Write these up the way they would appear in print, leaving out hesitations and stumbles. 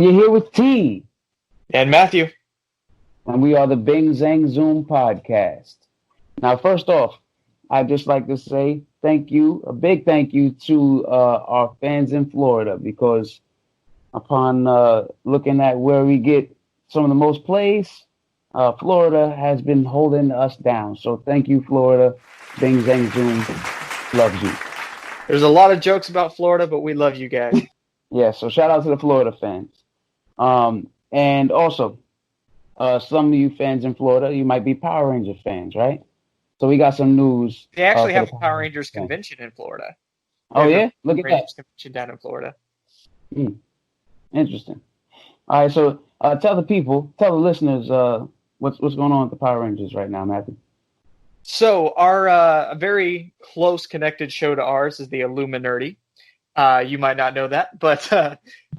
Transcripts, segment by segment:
you're here with T. And Matthew. And we are the Bing Zang Zoom podcast. Now, first off, I'd just like to say a big thank you to our fans in Florida, because upon looking at where we get some of the most plays, Florida has been holding us down. So thank you, Florida. Bing Zang Zoom loves you. There's a lot of jokes about Florida, but we love you guys. Yeah, so shout out to the Florida fans. And also, some of you fans in Florida, you might be Power Ranger fans, right? So we got some news. They actually have a Power Rangers convention in Florida. Oh, yeah? Look at Rangers that. Convention down in Florida. Interesting. All right, so tell the listeners what's going on with the Power Rangers right now, Matthew. So our a very close connected show to ours is the Illuminati. You might not know that, but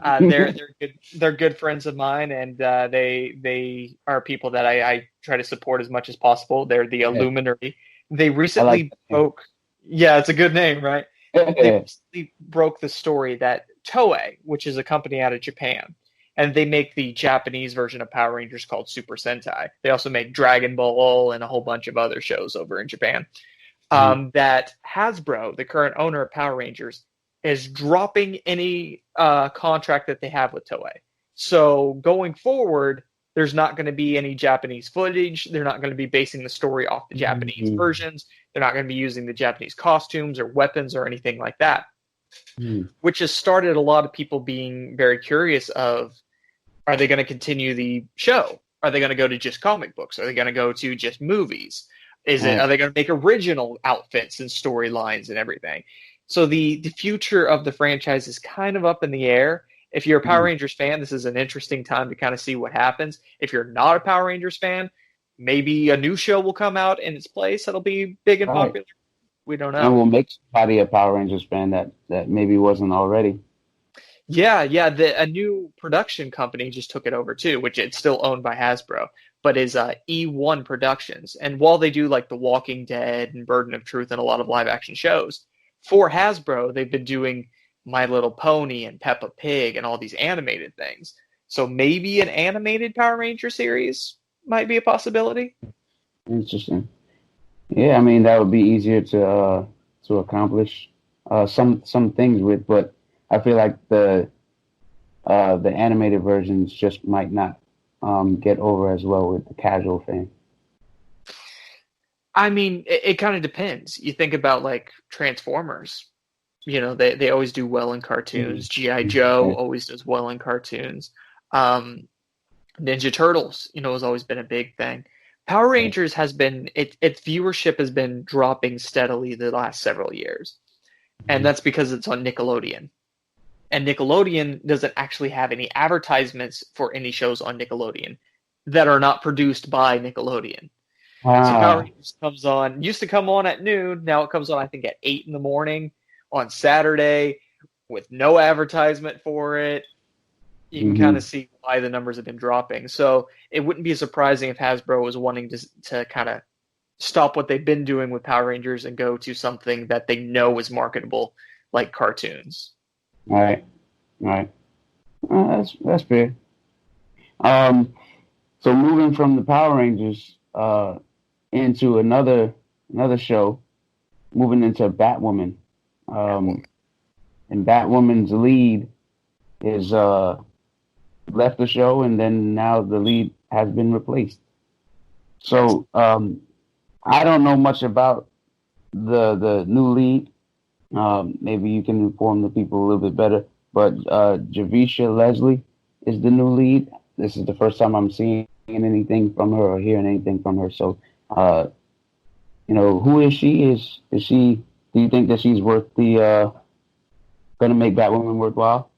they're good friends of mine, and they are people that I try to support as much as possible. They're the Illuminati. They recently broke. Yeah, it's a good name, right? They recently broke the story that Toei, which is a company out of Japan, and they make the Japanese version of Power Rangers called Super Sentai. They also make Dragon Ball and a whole bunch of other shows over in Japan. That Hasbro, the current owner of Power Rangers, is dropping any contract that they have with Toei. So going forward, there's not going to be any Japanese footage. They're not going to be basing the story off the Japanese versions. They're not going to be using the Japanese costumes or weapons or anything like that, which has started a lot of people being very curious of, are they going to continue the show? Are they going to go to just comic books? Are they going to go to just movies? Are they going to make original outfits and storylines and everything? So the future of the franchise is kind of up in the air. If you're a Power Rangers fan, this is an interesting time to kind of see what happens. If you're not a Power Rangers fan, maybe a new show will come out in its place that'll be big and popular. We don't know. And we'll make somebody a Power Rangers fan that maybe wasn't already. Yeah. A new production company just took it over too, which it's still owned by Hasbro, but is E1 Productions. And while they do like The Walking Dead and Burden of Truth and a lot of live action shows, for Hasbro, they've been doing My Little Pony and Peppa Pig and all these animated things. So maybe an animated Power Ranger series might be a possibility. Interesting. Yeah, I mean, that would be easier to accomplish some things with, but I feel like the animated versions just might not get over as well with the casual fan. I mean, it kind of depends. You think about like Transformers, they always do well in cartoons. G.I. Joe always does well in cartoons. Ninja Turtles, has always been a big thing. Power Rangers has been, its viewership has been dropping steadily the last several years. And that's because it's on Nickelodeon. And Nickelodeon doesn't actually have any advertisements for any shows on Nickelodeon that are not produced by Nickelodeon. So Power Rangers used to come on at noon. Now it comes on, I think, at 8 in the morning on Saturday with no advertisement for it. You can kind of see why the numbers have been dropping. So it wouldn't be surprising if Hasbro was wanting to kind of stop what they've been doing with Power Rangers and go to something that they know is marketable, like cartoons. Right. That's fair. So moving from the Power Rangers into another show, moving into Batwoman. And Batwoman's lead is left the show, and then now the lead has been replaced. So I don't know much about the new lead. Maybe you can inform the people a little bit better. But Javicia Leslie is the new lead. This is the first time I'm seeing anything from her or hearing anything from her. So, who is she? Is she? Do you think that she's worth the? Going to make Batwoman worthwhile?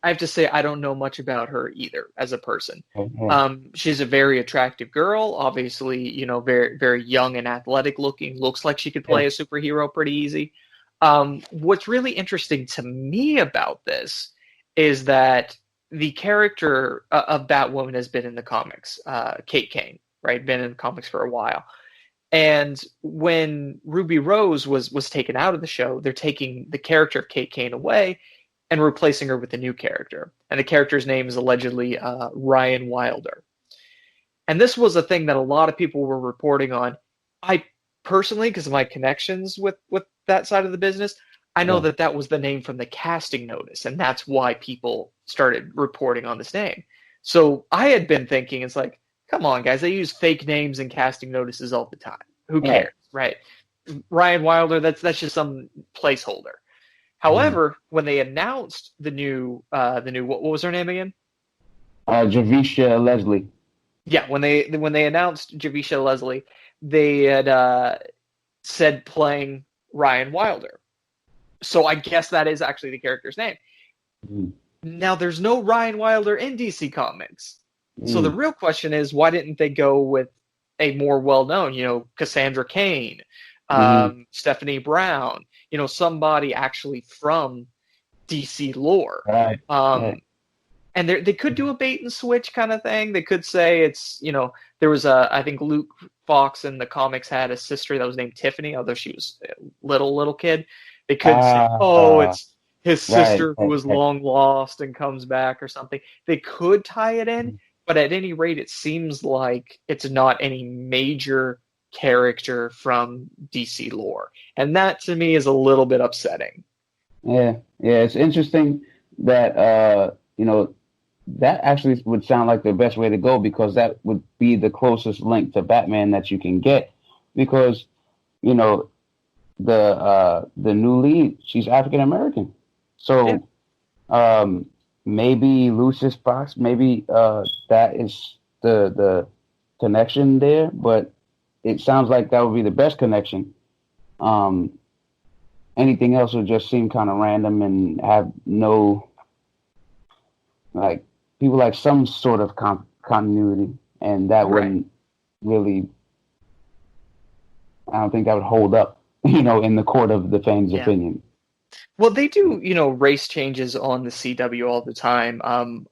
I have to say I don't know much about her either as a person. Okay. She's a very attractive girl, obviously, very, very young and athletic looking. Looks like she could play a superhero pretty easy. What's really interesting to me about this is that the character of Batwoman has been in the comics, Kate Kane, right? Been in the comics for a while. And when Ruby Rose was taken out of the show, they're taking the character of Kate Kane away. and replacing her with a new character. And the character's name is allegedly Ryan Wilder. And this was a thing that a lot of people were reporting on. I personally, because of my connections with that side of the business, I know that that was the name from the casting notice, and that's why people started reporting on this name. So I had been thinking, it's like, come on, guys, they use fake names in casting notices all the time. Who cares, right? Ryan Wilder, that's just some placeholder. However, when they announced the new what was her name again? Javisha Leslie. Yeah, when they announced Javisha Leslie, they had said playing Ryan Wilder. So I guess that is actually the character's name. Now, there's no Ryan Wilder in DC Comics. So the real question is, why didn't they go with a more well-known, Cassandra Cain, Stephanie Brown, somebody actually from DC lore? Right. And they could do a bait and switch kind of thing. They could say it's, there was I think Luke Fox in the comics had a sister that was named Tiffany, although she was a little kid. They could say, it's his sister who was long lost and comes back or something. They could tie it in, but at any rate, it seems like it's not any major character from DC lore. And that, to me, is a little bit upsetting. Yeah, it's interesting that, that actually would sound like the best way to go, because that would be the closest link to Batman that you can get, because, the new lead, she's African American. So maybe Lucius Fox, maybe that is the connection there, but it sounds like that would be the best connection. Anything else would just seem kind of random and have no, like, people like some sort of continuity, and that wouldn't really, I don't think that would hold up, in the court of the fans' opinion. Well, they do, race changes on the CW all the time.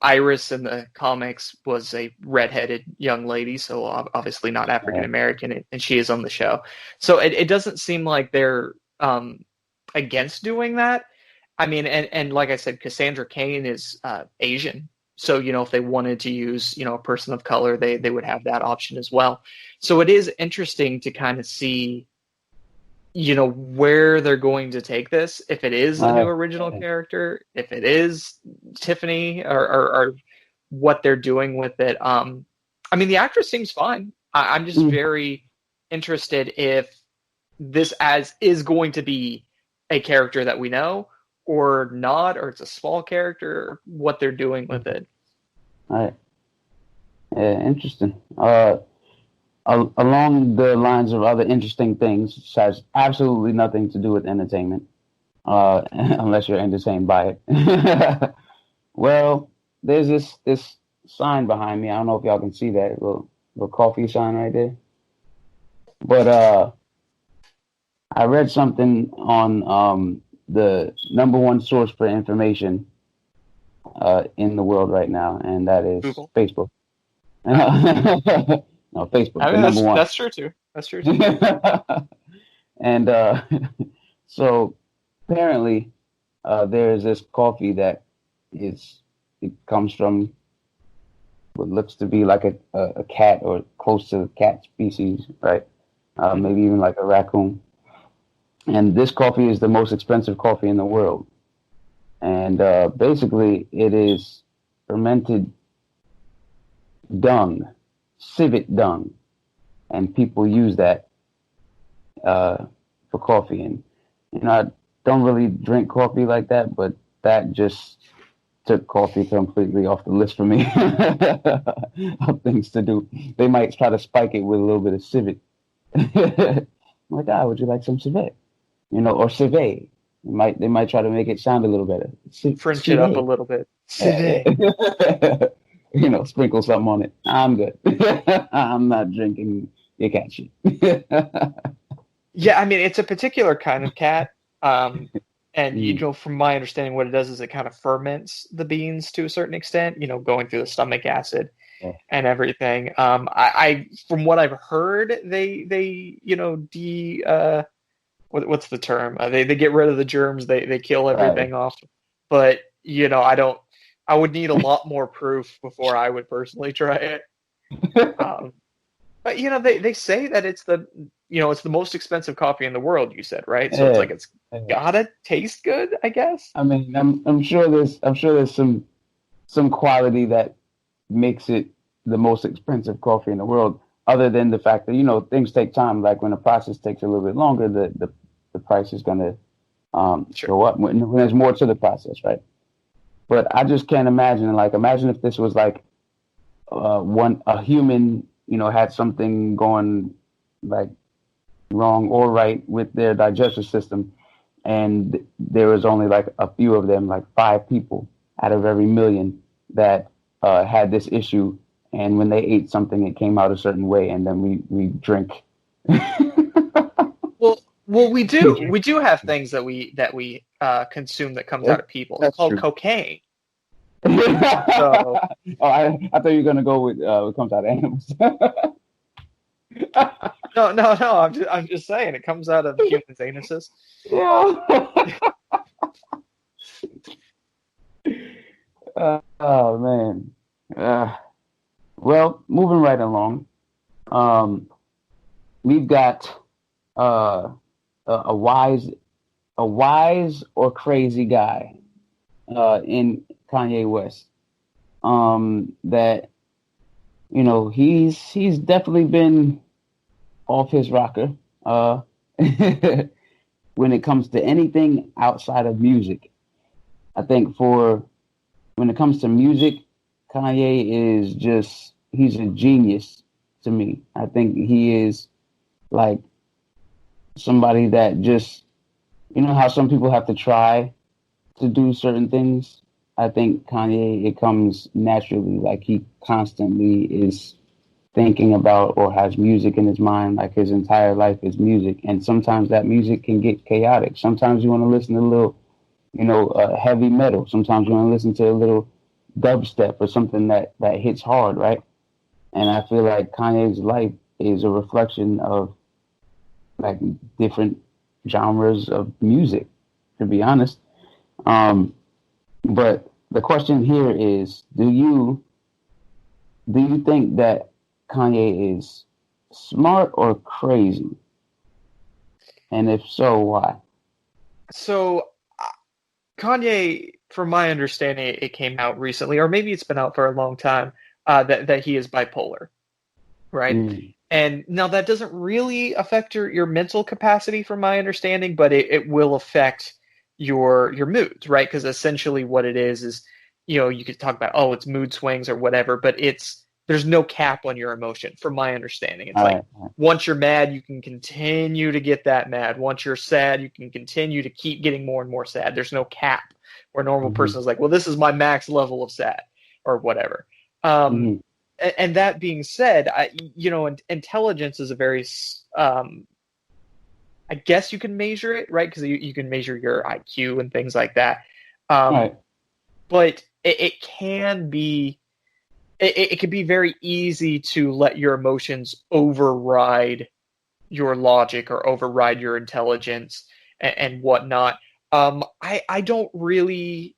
Iris in the comics was a redheaded young lady, so obviously not African American, and she is on the show. So it doesn't seem like they're against doing that. I mean, and like I said, Cassandra Cain is Asian. So, if they wanted to use, a person of color, they would have that option as well. So it is interesting to kind of see, where they're going to take this. If it is a new original character, if it is Tiffany, or what they're doing with it. I mean, the actress seems fine. I'm just very interested if this is going to be a character that we know, or not, or it's a small character, what they're doing with it. All right. Yeah, interesting. Along the lines of other interesting things, which has absolutely nothing to do with entertainment, unless you're entertained by it. Well, there's this sign behind me. I don't know if y'all can see that little coffee sign right there. But I read something on the number one source for information in the world right now, and that is Google. Facebook. No, Facebook. I mean, number one. That's true too. That's true too. And so apparently there is this coffee that it comes from what looks to be like a cat, or close to the cat species, right? Maybe even like a raccoon. And this coffee is the most expensive coffee in the world. And basically, it is fermented dung, civet dung. And people use that for coffee. And, I don't really drink coffee like that, but that just took coffee completely off the list for me of things to do. They might try to spike it with a little bit of civet. I'm like, would you like some civet? Or civet. They might try to make it sound a little better. French civet. It up a little bit. Civet. Sprinkle something on it. I'm good. I'm not drinking your cat shit. Yeah, I mean, it's a particular kind of cat. And, from my understanding, what it does is it kind of ferments the beans to a certain extent, going through the stomach acid and everything. I from what I've heard, they what's the term? They get rid of the germs. They kill everything off. But I would need a lot more proof before I would personally try it. But they say that it's it's the most expensive coffee in the world. You said, right? So it's Yeah. like it's gotta taste good, I guess. I mean, I'm sure there's some quality that makes it the most expensive coffee in the world. Other than the fact that things take time. Like when the process takes a little bit longer, the price is gonna Sure. go up when there's more to the process, right? But I just can't imagine. Like, imagine if this was like a human, had something going like wrong or right with their digestive system, and there was only like a few of them, like 5 people out of every million that had this issue, and when they ate something, it came out a certain way, and then we drink. Well, we do have things that we consume that comes out of people. It's That's called true. cocaine. Oh, I thought you were gonna go with what comes out of animals. No. I'm just saying it comes out of humans' anuses. Yeah. Oh man. Well, moving right along. We've got a wise or crazy guy in Kanye West. That he's definitely been off his rocker when it comes to anything outside of music. I think when it comes to music, Kanye is he's a genius to me. I think he is like somebody that just, how some people have to try to do certain things. I think Kanye, it comes naturally. Like, he constantly is thinking about or has music in his mind. Like, his entire life is music. And sometimes that music can get chaotic. Sometimes you want to listen to a little, heavy metal. Sometimes you want to listen to a little dubstep or something that hits hard, right? And I feel like Kanye's life is a reflection of like different genres of music, to be honest. But the question here is, do you think that Kanye is smart or crazy? And if so, why? So Kanye, from my understanding, it came out recently, or maybe it's been out for a long time, that he is bipolar, right? Mm. And now that doesn't really affect your mental capacity, from my understanding, but it will affect your moods, right? Because essentially what it is you could talk about, oh, it's mood swings or whatever, but there's no cap on your emotion, from my understanding. It's like, once you're mad, you can continue to get that mad. Once you're sad, you can continue to keep getting more and more sad. There's no cap where a normal person is like, well, this is my max level of sad or whatever. And that being said, intelligence is a very, I guess you can measure it, right? Because you can measure your IQ and things like that. Right. But it can be, it can be very easy to let your emotions override your logic or override your intelligence and whatnot. I don't really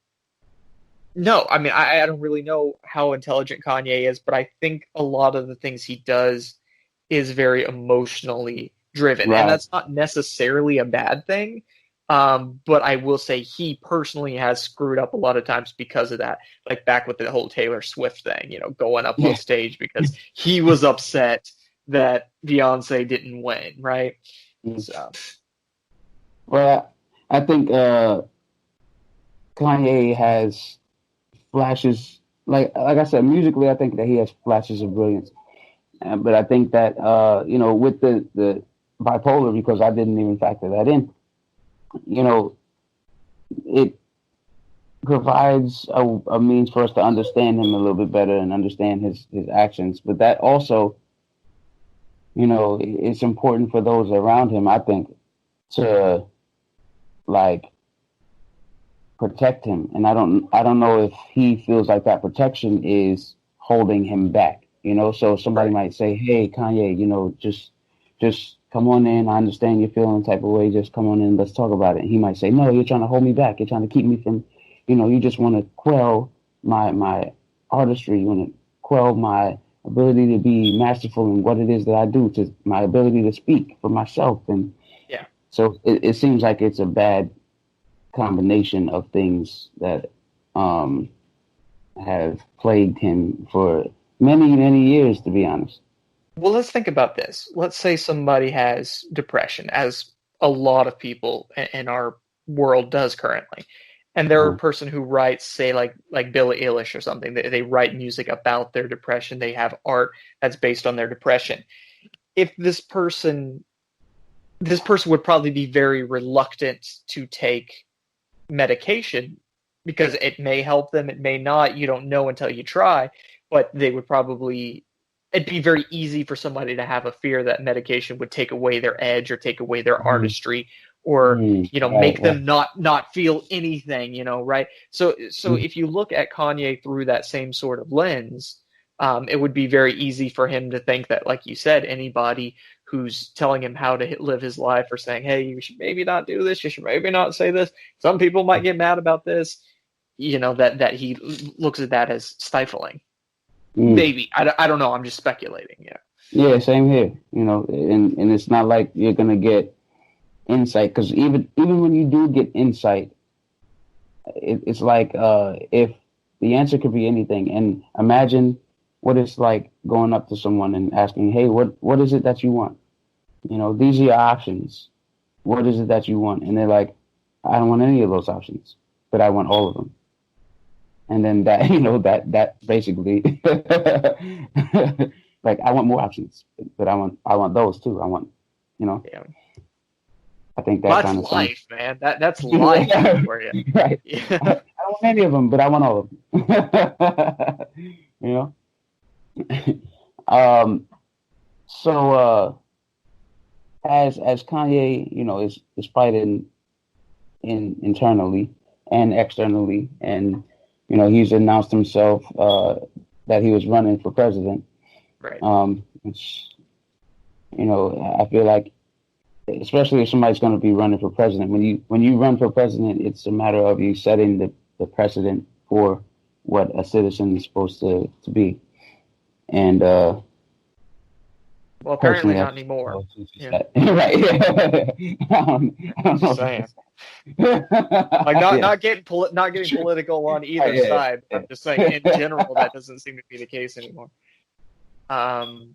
know. I mean, I don't really know how intelligent Kanye is, but I think a lot of the things he does is very emotionally driven. Right. And that's not necessarily a bad thing. But I will say he personally has screwed up a lot of times because of that. Like back with the whole Taylor Swift thing, going up on stage because he was upset that Beyonce didn't win, right? So. Well, I think Kanye has flashes, like I said, musically, I think that he has flashes of brilliance. But I think that with the bipolar, because I didn't even factor that in, it provides a means for us to understand him a little bit better and understand his actions. But that also, it's important for those around him, I think, to like protect him. And I don't know if he feels like that protection is holding him back. So somebody might say, hey, Kanye, just come on in. I understand you're feeling the type of way. Just come on in. Let's talk about it. And he might say, no, you're trying to hold me back. You're trying to keep me from you just want to quell my artistry. You want to quell my ability to be masterful in what it is that I do, to my ability to speak for myself. And Yeah. so it seems like it's a bad combination of things that have plagued him for many, many years, to be honest. Well, let's think about this. Let's say somebody has depression, as a lot of people in our world does currently, and they're a Uh-huh. person who writes, say, like Billie Eilish or something. They write music about their depression. They have art that's based on their depression. If this person would probably be very reluctant to take medication because it may help them, it may not. You don't know until you try, but they would probably. It'd be very easy for somebody to have a fear that medication would take away their edge or take away their Mm, artistry, or right, make right. them not feel anything, right? So Mm, if you look at Kanye through that same sort of lens, it would be very easy for him to think that, like you said, anybody who's telling him how to live his life or saying, hey, you should maybe not do this, you should maybe not say this, some people might get mad about this, that he looks at that as stifling. mm. Maybe. I don't know. I'm just speculating. Yeah. Yeah, same here. And it's not like you're gonna get insight, because even when you do get insight, it's like if the answer could be anything. And imagine what it's like going up to someone and asking, "Hey, what is it that you want? These are your options. What is it that you want?" And they're like, "I don't want any of those options, but I want all of them." And then that that basically like, I want more options, but I want those too. You know Yeah. I think Well, that that's kind of sums. life, man. That's life Right. for you. Right. I Yeah. don't want any of them, but I want all of them. you know. um. So as Kanye, is fighting internally and externally, and he's announced himself that he was running for president. Right. Which, I feel like, especially if somebody's going to be running for president, when you run for president, it's a matter of you setting the precedent for what a citizen is supposed to be. And Well, apparently personally, I not just anymore. know it's just Yeah. that. Right. I don't Just know. saying. Like Yeah. not getting True. political on either Right, yeah, side. yeah, I'm just saying in general that doesn't seem to be the case anymore. Um,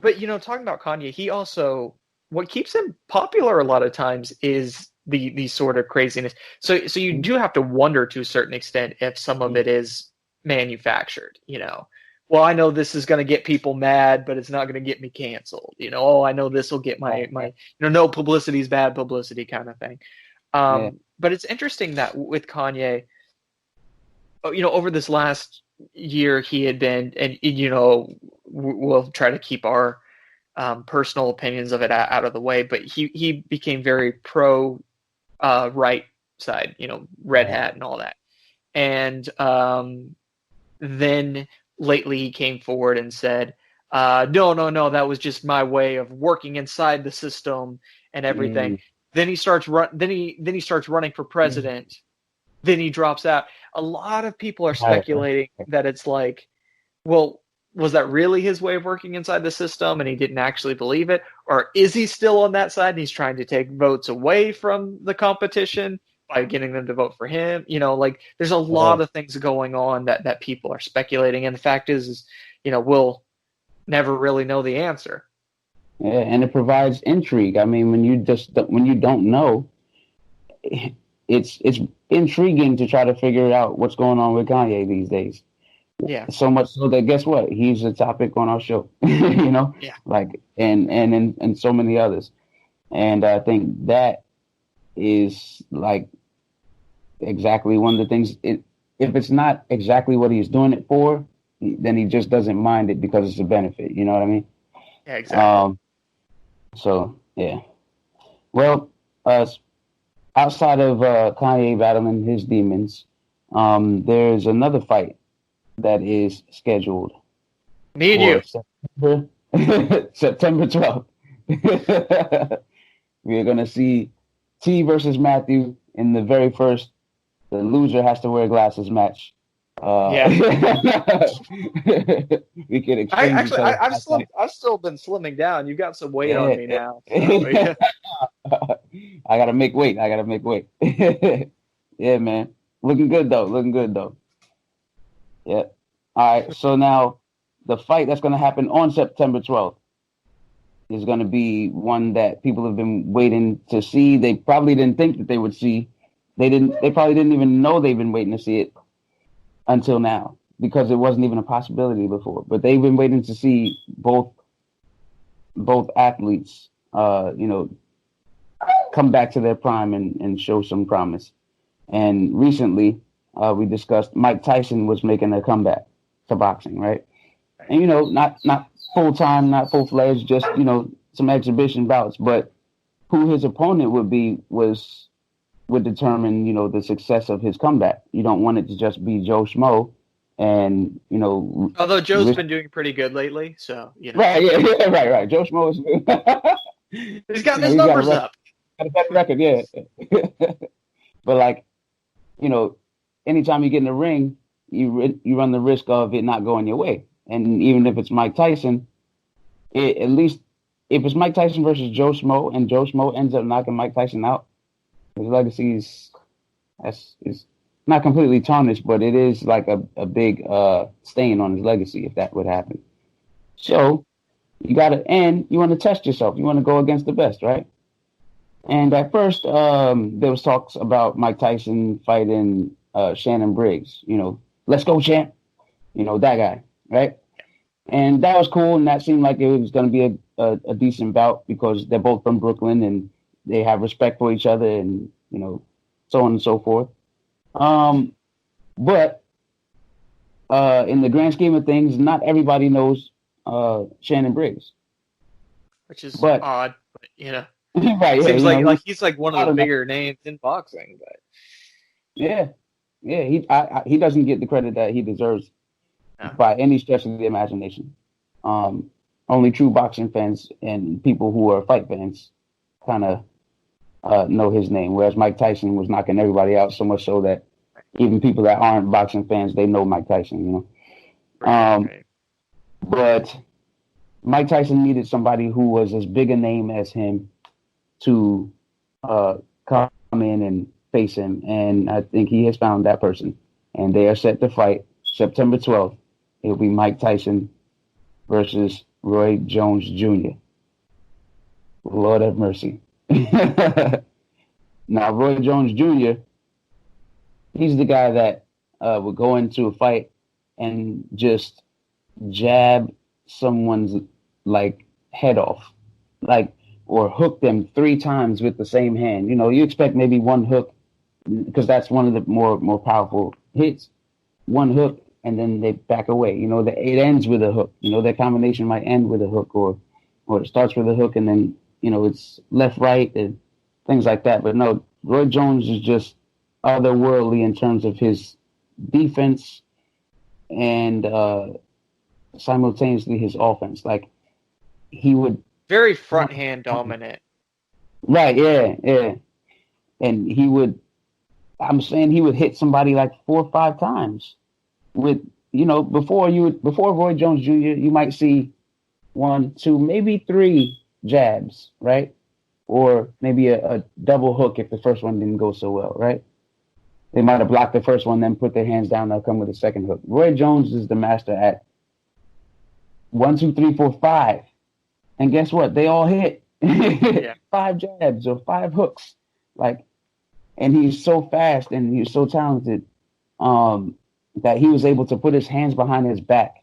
but talking about Kanye, he also what keeps him popular a lot of times is the sort of craziness. So you do have to wonder to a certain extent if some of it is manufactured. Well, I know this is going to get people mad, but it's not going to get me canceled. Oh, I know this will get right, my right, no publicity is bad publicity kind of thing. yeah. But it's interesting that with Kanye, over this last year, he had been, and we'll try to keep our personal opinions of it out of the way, but he became very pro right side, red Right. hat and all that. And then lately he came forward and said, no, no, no, that was just my way of working inside the system and everything. Mm, Then he starts then he starts running for mm, president. Then he drops out. A lot of people are right, speculating right. that it's like, well, was that really his way of working inside the system and he didn't actually believe it? Or is he still on that side and he's trying to take votes away from the competition by getting them to vote for him? Like there's a Yeah. lot of things going on that people are speculating. And the fact is, we'll never really know the answer. Yeah, and it provides intrigue. I mean, when you don't know, it's intriguing to try to figure out what's going on with Kanye these days. Yeah. So much so that, guess what? He's a topic on our show. Yeah. Like, and so many others. And I think that is like exactly one of the things. If it's not exactly what he's doing it for, then he just doesn't mind it because it's a benefit. You know what I mean? Yeah, exactly. Um. So yeah. Well, outside of Kanye battling his demons, there's another fight that is scheduled Me and you. for September September 12th. We are going to see T versus Matthew in the very first The loser has to wear glasses match. Yeah. We could exchange each other. I've still been slimming down. You've got some weight on Yeah. me now. So yeah. I gotta make weight. I gotta make weight. Yeah, man. Looking good though. Looking good though. Yeah. All right. So now the fight that's gonna happen on September 12th is gonna be one that people have been waiting to see. They probably didn't think that they would see. They probably didn't even know they've been waiting to see it until now because it wasn't even a possibility before. But they've been waiting to see both athletes, come back to their prime and show some promise. And recently, we discussed Mike Tyson was making a comeback to boxing, right? And not full time, not full fledged, just some exhibition bouts. But who his opponent would determine the success of his comeback. You don't want it to just be Joe Schmo, and Although Joe's been doing pretty good lately, so right, yeah, right. Joe Schmo he's gotten his numbers up. Got a better record, yeah. But like, anytime you get in the ring, you run the risk of it not going your way. And even if it's Mike Tyson, at least if it's Mike Tyson versus Joe Schmo, and Joe Schmo ends up knocking Mike Tyson out, his legacy is not completely tarnished, but it is like a big stain on his legacy if that would happen. So you want to test yourself. You want to go against the best, right? And at first, there was talks about Mike Tyson fighting Shannon Briggs. Let's go, champ. That guy, right? And that was cool, and that seemed like it was going to be a decent bout because they're both from Brooklyn and they have respect for each other, and so on and so forth. But in the grand scheme of things, not everybody knows Shannon Briggs, which is odd. But, right? Seems like he's like one of the bigger names in boxing, but yeah, he doesn't get the credit that he deserves by any stretch of the imagination. Only true boxing fans and people who are fight fans kind of know his name, whereas Mike Tyson was knocking everybody out so much so that even people that aren't boxing fans, they know Mike Tyson. Right. But Mike Tyson needed somebody who was as big a name as him to come in and face him, and I think he has found that person. And they are set to fight September 12th. It'll be Mike Tyson versus Roy Jones Jr. Lord have mercy. Now, Roy Jones Jr., he's the guy that would go into a fight and just jab someone's head off, or hook them 3 times with the same hand. You expect maybe one hook because that's one of the more powerful hits. One hook and then they back away. It ends with a hook. Their combination might end with a hook, or it starts with a hook and then it's left, right, and things like that. But no, Roy Jones is just otherworldly in terms of his defense and simultaneously his offense. He would very front hand dominant. Right, yeah. And he would hit somebody 4 or 5 times with, before Roy Jones Jr., you might see 1, 2, maybe 3 jabs, right? Or maybe a double hook if the first one didn't go so well, right? They might have blocked the first one, then put their hands down, they'll come with a second hook. Roy Jones is the master at 1, 2, 3, 4, 5. And guess what? They all hit. 5 jabs or 5 hooks. And he's so fast and he's so talented that he was able to put his hands behind his back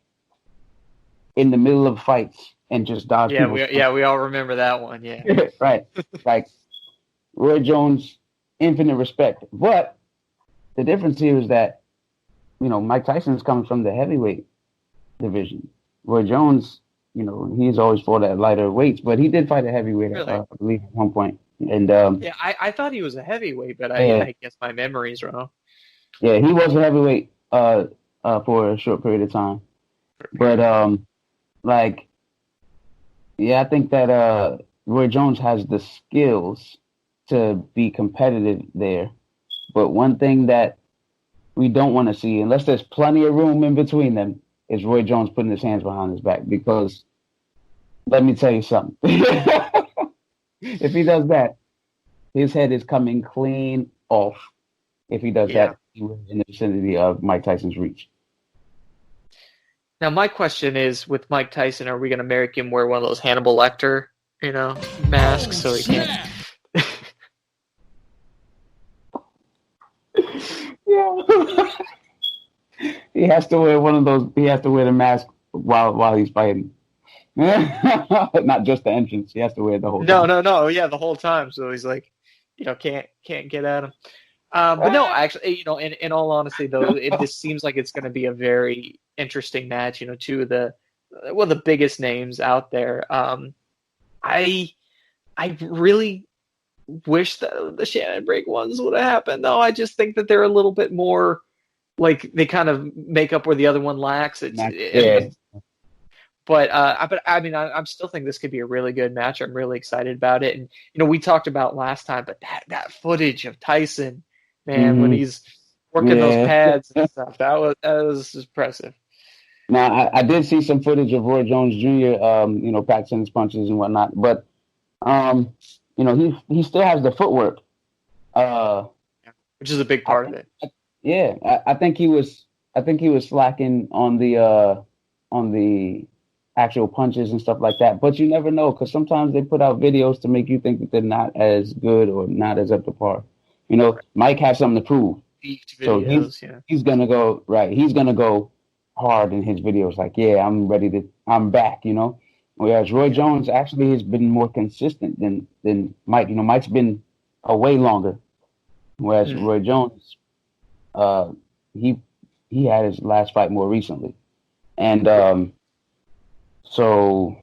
in the middle of fights and just dodge. We all remember that one. Yeah, right. Roy Jones, infinite respect. But the difference here is that Mike Tyson's coming from the heavyweight division. Roy Jones, he's always fought at lighter weights, but he did fight a heavyweight, really? I believe, at one point. And I thought he was a heavyweight, but I guess my memory's wrong. Yeah, he was a heavyweight for a short period of time. But I think that Roy Jones has the skills to be competitive there, But one thing that we don't want to see, unless there's plenty of room in between them, is Roy Jones putting his hands behind his back. Because let me tell you something. If he does that, his head is coming clean off. If he does that, he was in the vicinity of Mike Tyson's reach. Now, my question is, with Mike Tyson, are we going to make him wear one of those Hannibal Lecter, masks so he can't? Yeah. He has to wear one of those. He has to wear the mask while he's fighting. Not just the entrance. He has to wear it the whole time. No. Yeah, the whole time. So he's like, can't get at him. But no, actually, in all honesty, though, this seems like it's going to be a very interesting match. Two of the biggest names out there. I really wish the Shannon break ones would have happened. Though I just think that they're a little bit more like they kind of make up where the other one lacks. But I mean, I'm still think this could be a really good match. I'm really excited about it. And we talked about last time, but that footage of Tyson, man, when he's working those pads and stuff, that was impressive. Now, I did see some footage of Roy Jones Jr. Practicing his punches and whatnot, but he still has the footwork, which is a big part of it. I think he was slacking on the actual punches and stuff like that. But you never know, because sometimes they put out videos to make you think that they're not as good or not as up to par. Mike has something to prove. So he's gonna go right. He's gonna go hard in his videos. Like, I'm back. Whereas Roy Jones actually has been more consistent than Mike. Mike's been away longer. Whereas Roy Jones, he had his last fight more recently, and so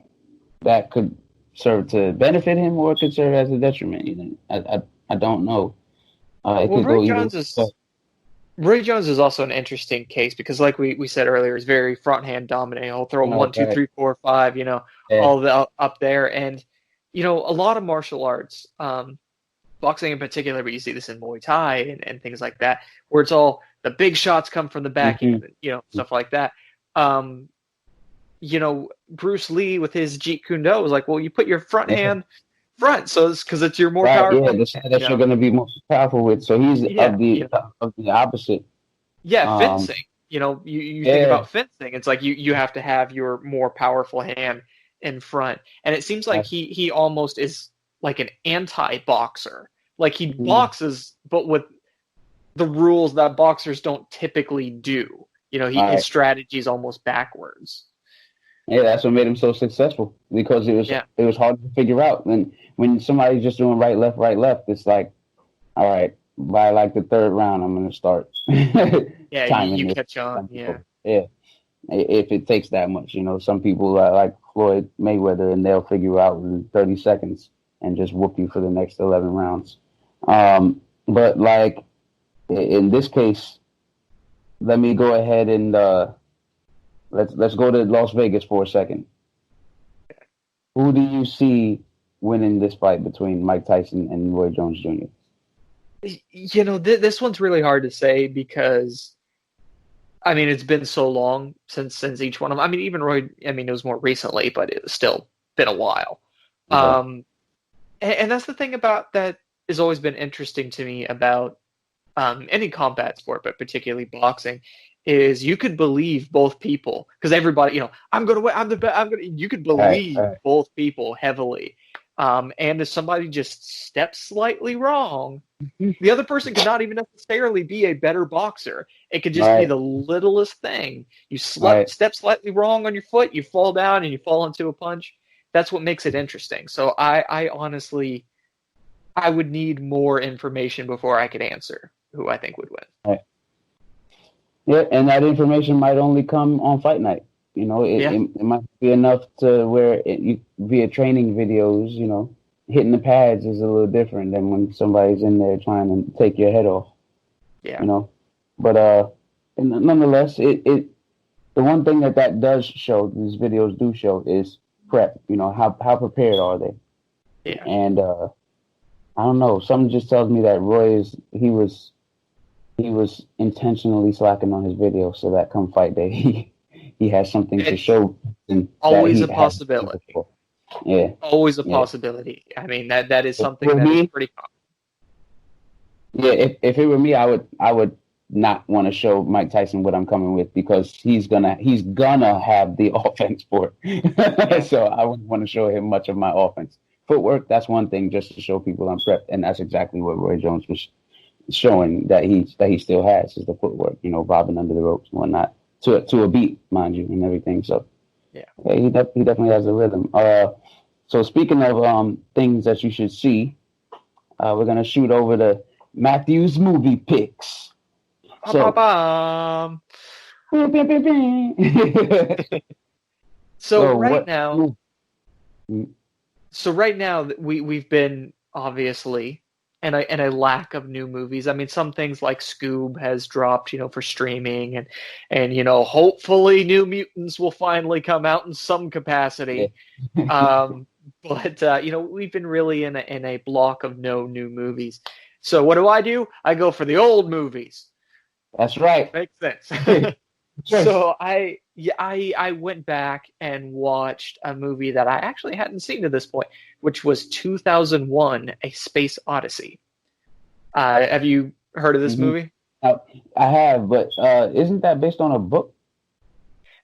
that could serve to benefit him, or it could serve as a detriment. I don't know. Roy Jones is also an interesting case because, like we said earlier, he's very front hand dominating. He'll throw 1, 2, 3, 4, 5, all the up there, and a lot of martial arts, boxing in particular, but you see this in Muay Thai and things like that, where it's all the big shots come from the back end, stuff like that. Bruce Lee with his Jeet Kune Do was like, well, you put your front hand front, so it's because it's your more powerful. Yeah, that's you're going to be more powerful with. So he's of the opposite. Yeah, fencing. You think about fencing. It's like you have to have your more powerful hand in front, and it seems like he almost is like an anti-boxer. Like he boxes, but with the rules that boxers don't typically do. His strategy is almost backwards. Yeah, that's what made him so successful, because it was hard to figure out. And when somebody's just doing right, left, it's like, all right, by like the third round, I'm going to start. You catch on. Yeah. If it takes that much, some people like Floyd Mayweather, and they'll figure out in 30 seconds and just whoop you for the next 11 rounds. But like in this case, let me go ahead and let's go to Las Vegas for a second. Who do you see winning this fight between Mike Tyson and Roy Jones Jr.? This one's really hard to say because, I mean, it's been so long since each one of them. I mean, even Roy, it was more recently, but it's still been a while. Okay. And that's the thing about that has always been interesting to me about any combat sport, but particularly boxing, is you could believe both people, because everybody, I'm going to win, I'm the best, you could believe both people heavily. And if somebody just steps slightly wrong, the other person could not even necessarily be a better boxer. It could just be the littlest thing. You step slightly wrong on your foot, you fall down and you fall into a punch. That's what makes it interesting. So I honestly, I would need more information before I could answer who I think would win. Right. Yeah, and that information might only come on fight night. It might be enough to where via training videos, hitting the pads is a little different than when somebody's in there trying to take your head off. Yeah. But nonetheless, the one thing that does show, these videos do show, is prep. How prepared are they? Yeah. And I don't know. Something just tells me that Roy was he was intentionally slacking on his video so that come fight day he has something to It's show and that always he a hasn't done possibility. before. Yeah, Always a yeah. possibility. I mean, that is something For that is me, pretty common. yeah, if it were me, I would not want to show Mike Tyson what I'm coming with because he's gonna have the offense for it. Yeah. So I wouldn't want to show him much of my offense. Footwork, that's one thing, just to show people I'm prepped, and that's exactly what Roy Jones was showing that he still has is the footwork, bobbing under the ropes and whatnot to a beat, mind you, and everything. So Yeah. yeah, he definitely has the rhythm. So speaking of things that you should see, we're gonna shoot over to Matthew's movie picks. So, Ba-ba-bum. So so right what? now, we've been obviously and a lack of new movies. I mean, some things like Scoob has dropped, for streaming, and hopefully New Mutants will finally come out in some Yeah. capacity. But we've been really in a block of no new movies. So what do? I go for the old movies. That's right. Makes sense. Yes. So I went back and watched a movie that I actually hadn't seen to this point, which was 2001: A Space Odyssey. Have you heard of this hmm movie? I have, but isn't that based on a book?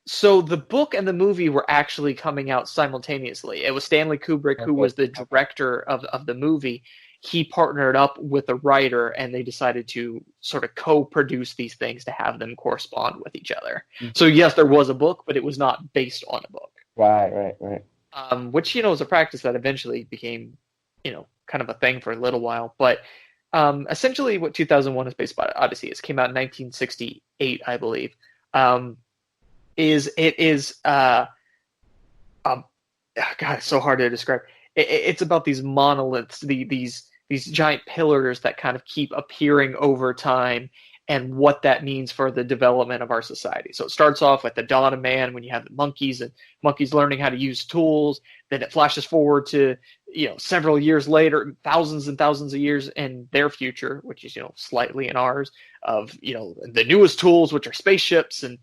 So the book and the movie were actually coming out simultaneously. It was Stanley Kubrick who Okay. was the Okay. director of the movie. He partnered up with a writer, and they decided to sort of co-produce these things to have them correspond with each other. So yes, there was a book, but it was not based on a book. Right. Right. Right. Which is a practice that eventually became kind of a thing for a little while. But essentially, what 2001: A Space Odyssey is came out in 1968, I believe. Um, God, it's so hard to describe. It's about these monoliths, these giant pillars that kind of keep appearing over time, and what that means for the development of our society. So it starts off with the dawn of man when you have the monkeys and monkeys learning how to use tools. Then it flashes forward to several years later, thousands and thousands of years in their future, which is slightly in ours, of the newest tools, which are spaceships and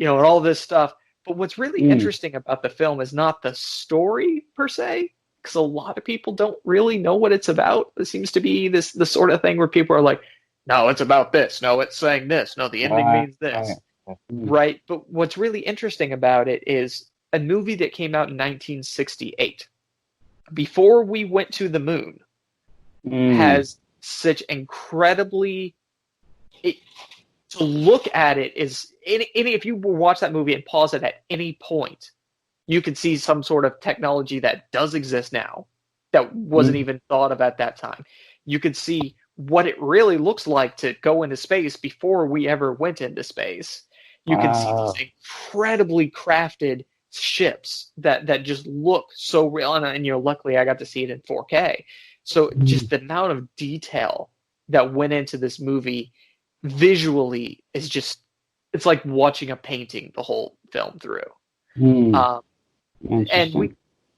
all this stuff. But what's really Mm. interesting about the film is not the story per se, because a lot of people don't really know what it's about. It seems to be the sort of thing where people are like, no, it's about this. No, it's saying this. No, the ending Right. means Right. this. Mm. Right. But what's really interesting about it is a movie that came out in 1968, before we went to the moon, Mm. has such incredibly it, to look at it is any if you watch that movie and pause it at any point, you can see some sort of technology that does exist now that wasn't Mm. even thought of at that time. You could see what it really looks like to go into space before we ever went into space. You can see these Wow. incredibly crafted ships that just look so real, and luckily I got to see it in 4K. So Mm. just the amount of detail that went into this movie visually is just it's like watching a painting the whole film through. Mm. Um, and we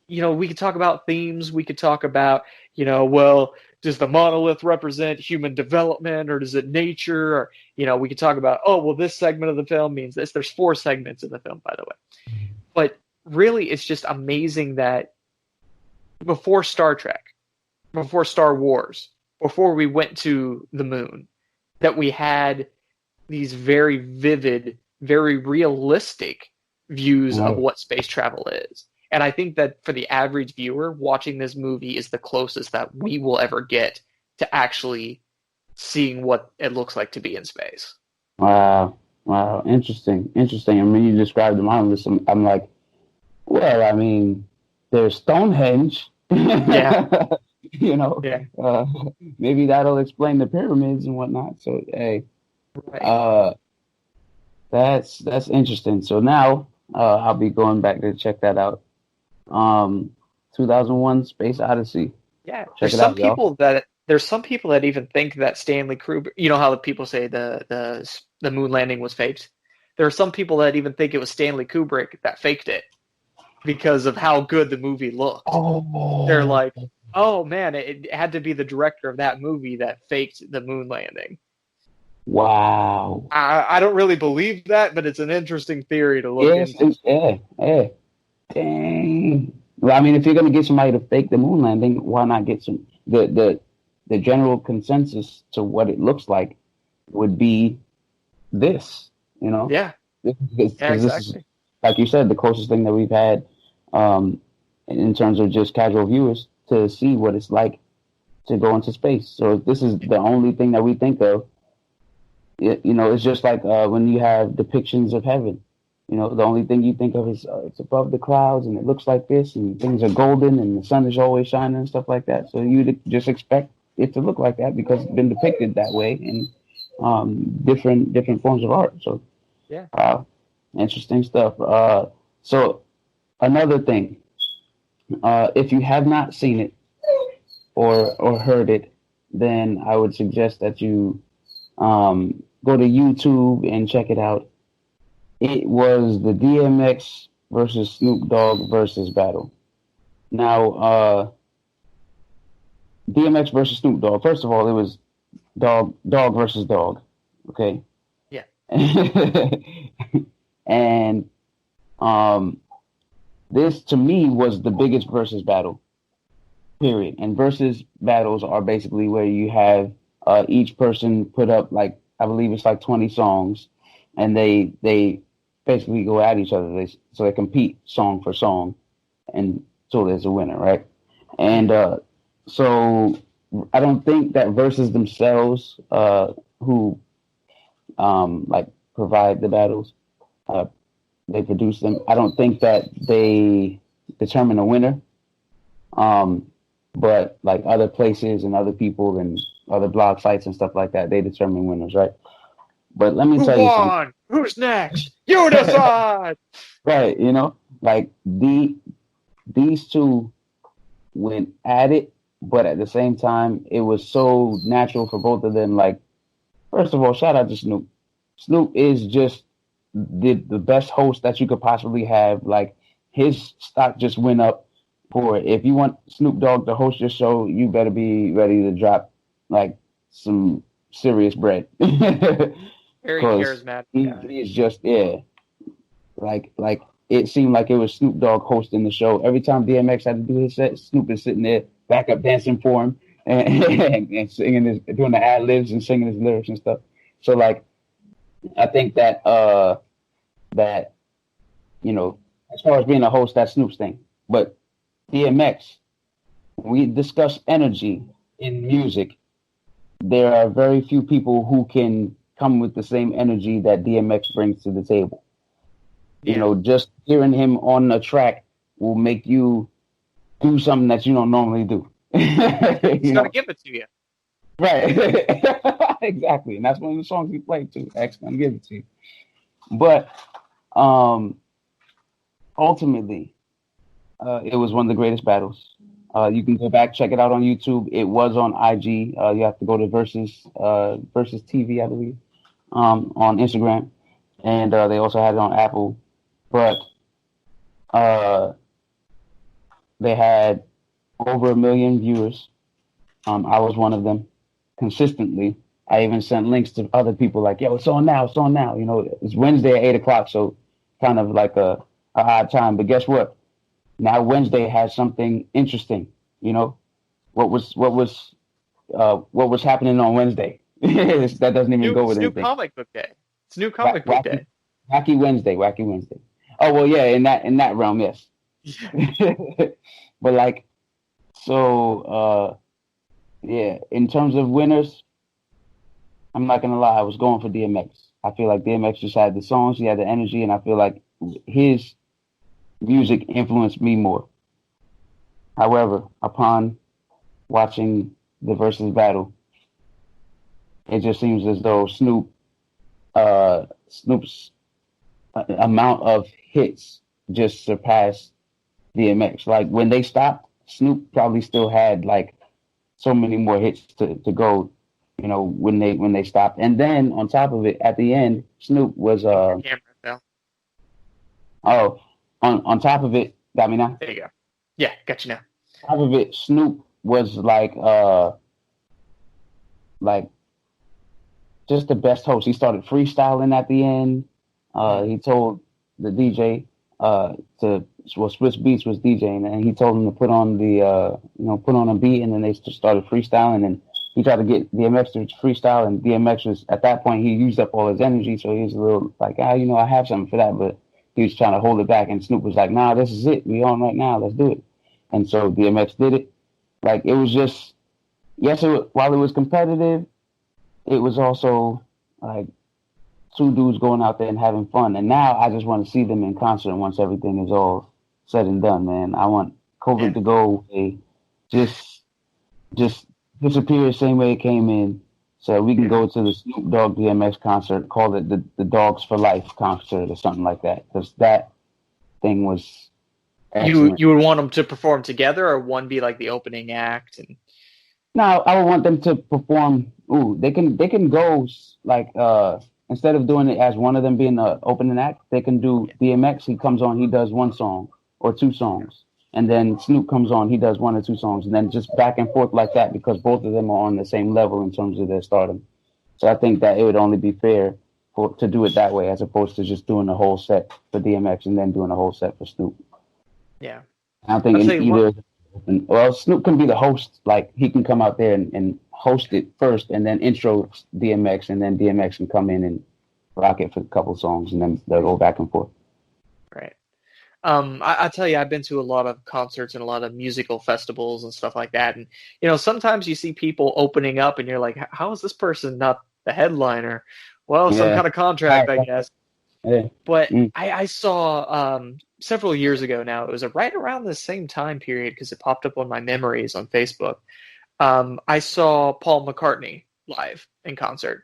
Interesting. we could talk about themes. We could talk about, well, does the monolith represent human development or does it nature? Or, we could talk about, oh, well, this segment of the film means this. There's 4 segments in the film, by the way. But really, it's just amazing that before Star Trek, before Star Wars, before we went to the moon, that we had these very vivid, very realistic views of Right. what space travel is. And I think that for the average viewer, watching this movie is the closest that we will ever get to actually seeing what it looks like to be in space. Wow. Wow. Interesting. Interesting. I mean, you described the monoliths. I'm like, well, I mean, there's Stonehenge. Yeah, you know, yeah, uh, maybe that'll explain the pyramids and whatnot. So, hey, right. uh, that's interesting. So now, I'll be going back to check that out. Um, 2001 Space Odyssey. Yeah, Check it out, y'all. there's some people that even think that Stanley Kubrick. You know how the people say the moon landing was faked. There are some people that even think it was Stanley Kubrick that faked it because of how good the movie looked. They're Oh, like, oh man, it had to be the director of that movie that faked the moon landing. Wow. I don't really believe that, but it's an interesting theory to look Yes. into. Yeah. Yeah. Dang. Well, I mean, if you're gonna get somebody to fake the moon landing, why not get some the general consensus to what it looks like would be this, you know, Yeah, yeah, because this is, exactly. like you said, the closest thing that we've had um, in terms of just casual viewers to see what it's like to go into space. So if this is the only thing that we think of, you know, it's just like when you have depictions of heaven. You know, the only thing you think of is it's above the clouds and it looks like this and things are golden and the sun is always shining and stuff like that. So you just expect it to look like that because it's been depicted that way in different forms of art. So Yeah. uh, interesting stuff. So another thing, if you have not seen it or heard it, then I would suggest that you go to YouTube and check it out. It was the DMX versus Snoop Dogg versus battle. Now, DMX versus Snoop Dogg. First of all, it was dog versus dog. Okay, Yeah. and um, this to me was the biggest versus battle. Period. And versus battles are basically where you have each person put up like I believe it's like 20 songs, and they basically go at each other. So they compete song for song, and so there's a winner, right? And Mhm. so I don't think that versus themselves, who like provide the battles, uh, they produce them. I don't think that they determine a winner. Um, but like other places and other people and other blog sites and stuff like that, they determine winners, right? But let me Who tell you something. won? Who's next? You decide. Right, you know, like these two went at it, but at the same time, it was so natural for both of them. Like, first of all, shout out to Snoop. Snoop is just the best host that you could possibly have. Like, his stock just went up for it. If you want Snoop Dogg to host your show, you better be ready to drop like some serious bread. Very Because charismatic guy. he's just, yeah, like it seemed like it was Snoop Dogg hosting the show. Every time DMX had to do his set, Snoop is sitting there, back up dancing for him and singing his, doing the ad libs and singing his lyrics and stuff. So like, I think that that you know, as far as being a host, that's Snoop's thing. But DMX, we discuss energy in music. There are very few people who can come with the same energy that DMX brings to the table. You Yeah. know, just hearing him on a track will make you do something that you don't normally do. He's You gonna know, give it to you. right? Exactly, and that's one of the songs he played too. X gonna give it to you, but um, ultimately, it was one of the greatest battles. You can go back, check it out on YouTube. It was on IG. You have to go to Versus TV, I believe, on Instagram, and they also had it on Apple. But uh, they had over 1 million viewers. I was one of them consistently. I even sent links to other people like, yo, it's on now, it's on now. You know, it's Wednesday at 8 o'clock, so kind of like a odd time. But guess what? Now Wednesday has something interesting. You know, what was happening on Wednesday? That doesn't even go with It's new anything. comic book day. It's new comic book Wacky, day. Wacky Wednesday. Oh well, yeah, in that realm, yes. Yeah. But like, so yeah, in terms of winners, I'm not gonna lie, I was going for DMX. I feel like DMX just had the songs, he had the energy, and I feel like his music influenced me more. However, upon watching the versus battle, it just seems as though Snoop's amount of hits just surpassed DMX. Like when they stopped, Snoop probably still had like so many more hits to go. You know when they stopped, and then on top of it, at the end, Snoop was I think your camera fell. oh on top of it, got me now. There you go. Yeah, got you now. Top of it, Snoop was like just the best host. He started freestyling at the end. He told the DJ Swiss Beats was DJing, and he told him to put on put on a beat, and then they just started freestyling, and he tried to get DMX to freestyle, and DMX was, at that point, he used up all his energy, so he was a little like, I have something for that, but he was trying to hold it back, and Snoop was like, nah, this is it. We on right now. Let's do it. And so DMX did it. Like, it was just, yes, while it was competitive, it was also like two dudes going out there and having fun. And now I just want to see them in concert once everything is all said and done, man. I want COVID to go away. Just disappear the same way it came in, so we can go to the Snoop Dogg DMX concert, call it the Dogs for Life concert or something like that, because that thing was excellent. You would want them to perform together, or one be like the opening act? And no, I would want them to perform. They can go like instead of doing it as one of them being the opening act, they can do DMX. He comes on, he does one song or two songs. And then Snoop comes on, he does one or two songs, and then just back and forth like that, because both of them are on the same level in terms of their stardom. So I think that it would only be fair to do it that way, as opposed to just doing a whole set for DMX and then doing a whole set for Snoop. Yeah. I don't think either. Well, Snoop can be the host. Like, he can come out there and host it first, and then intro DMX, and then DMX can come in and rock it for a couple songs, and then they'll go back and forth. Right. I tell you, I've been to a lot of concerts and a lot of musical festivals and stuff like that. And, sometimes you see people opening up and you're like, how is this person not the headliner? Well, some kind of contract, I guess. Yeah. But I saw several years ago now, it was right around the same time period, because it popped up on my memories on Facebook. I saw Paul McCartney live in concert.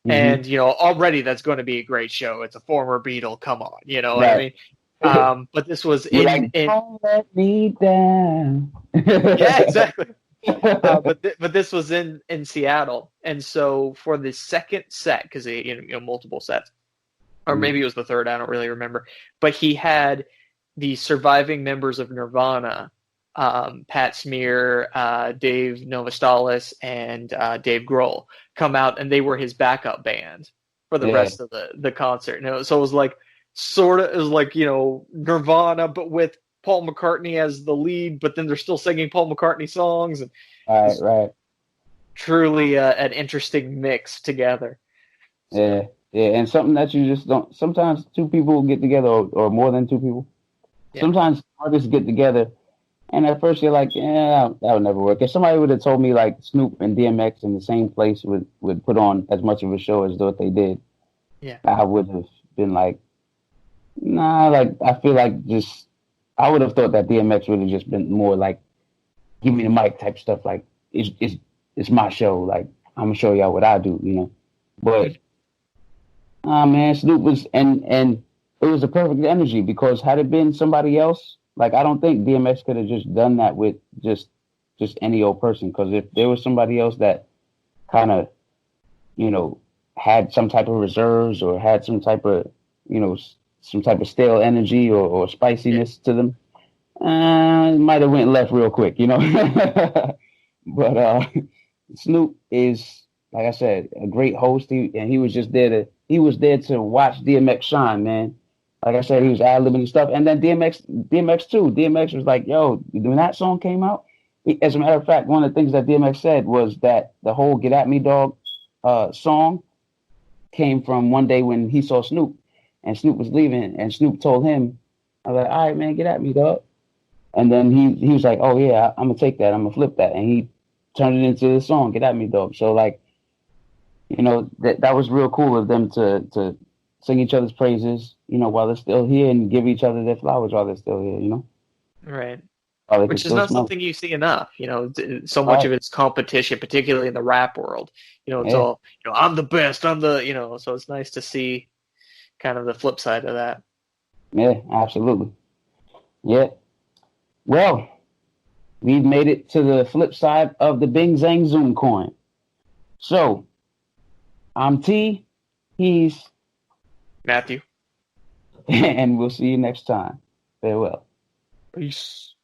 And, already that's going to be a great show. It's a former Beatle. Come on. You know what I mean? But this was in Don't let me down. Yeah, exactly. But this was in Seattle, and so for the second set, because multiple sets, or maybe it was the third, I don't really remember. But he had the surviving members of Nirvana, Pat Smear, Dave Novostalis, and Dave Grohl come out, and they were his backup band for the rest of the concert. So it was like Nirvana, but with Paul McCartney as the lead, but then they're still singing Paul McCartney songs. And right. Truly an interesting mix together. Yeah, and something that you just don't. Sometimes two people will get together, or more than two people. Yeah. Sometimes artists get together, and at first you're like, that would never work. If somebody would have told me like Snoop and DMX in the same place would put on as much of a show as what they did, I would have been like, nah. Like, I feel like I would have thought that DMX would have just been more like, give me the mic type stuff. Like, it's my show. Like, I'm gonna show y'all what I do, But man, Snoop was and it was a perfect energy, because had it been somebody else, like, I don't think DMX could have just done that with just any old person. Because if there was somebody else that kind of, had some type of reserves, or had some type of, some type of stale energy or spiciness to them, it might have went left real quick, But Snoop is, like I said, a great host. He was just there to watch DMX shine, man. Like I said, he was ad-libbing and stuff. And then DMX too. DMX was like, yo, when that song came out, as a matter of fact, one of the things that DMX said was that the whole Get At Me Dog song came from one day when he saw Snoop. And Snoop was leaving, and Snoop told him, I was like, all right, man, get at me, dog. And then he was like, oh, yeah, I'm going to take that. I'm going to flip that. And he turned it into the song, Get At Me, dog. So, like, that was real cool of them to sing each other's praises, while they're still here, and give each other their flowers while they're still here, Right. Which is not something you see enough, so much of it's competition, particularly in the rap world. It's all, I'm the best, I'm the, so it's nice to see kind of the flip side of that. Yeah, absolutely. Yeah. Well, we've made it to the flip side of the Bing Zang Zoom coin. So, I'm T, he's Matthew. And we'll see you next time. Farewell. Peace.